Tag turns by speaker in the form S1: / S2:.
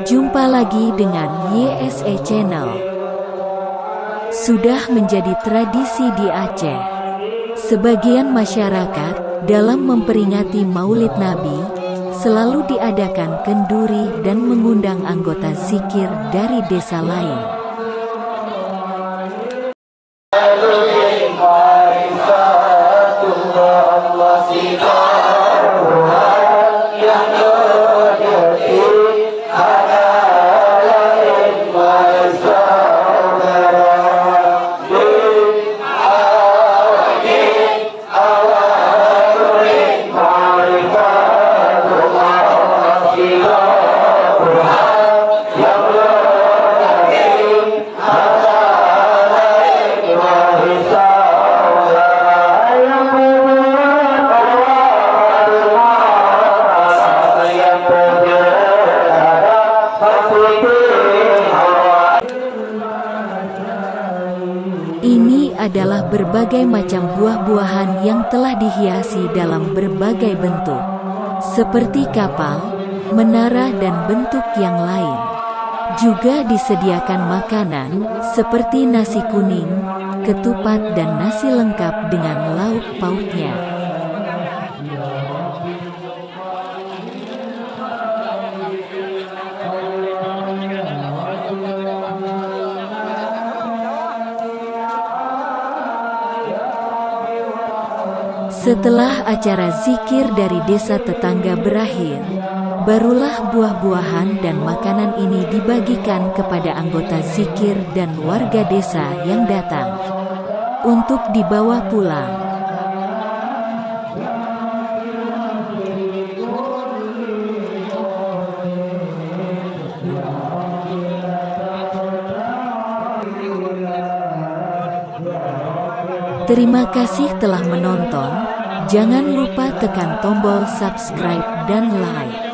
S1: Jumpa lagi dengan YSE Channel. Sudah menjadi tradisi di Aceh, sebagian masyarakat dalam memperingati Maulid Nabi selalu diadakan kenduri dan mengundang anggota zikir dari desa lain. Ini adalah berbagai macam buah-buahan yang telah dihiasi dalam berbagai bentuk, seperti kapal, menara dan bentuk yang lain. Juga disediakan makanan, seperti nasi kuning, ketupat dan nasi lengkap dengan lauk pauknya. Setelah acara zikir dari desa tetangga berakhir, barulah buah-buahan dan makanan ini dibagikan kepada anggota zikir dan warga desa yang datang untuk dibawa pulang. Terima kasih telah menonton. Jangan lupa tekan tombol subscribe dan like.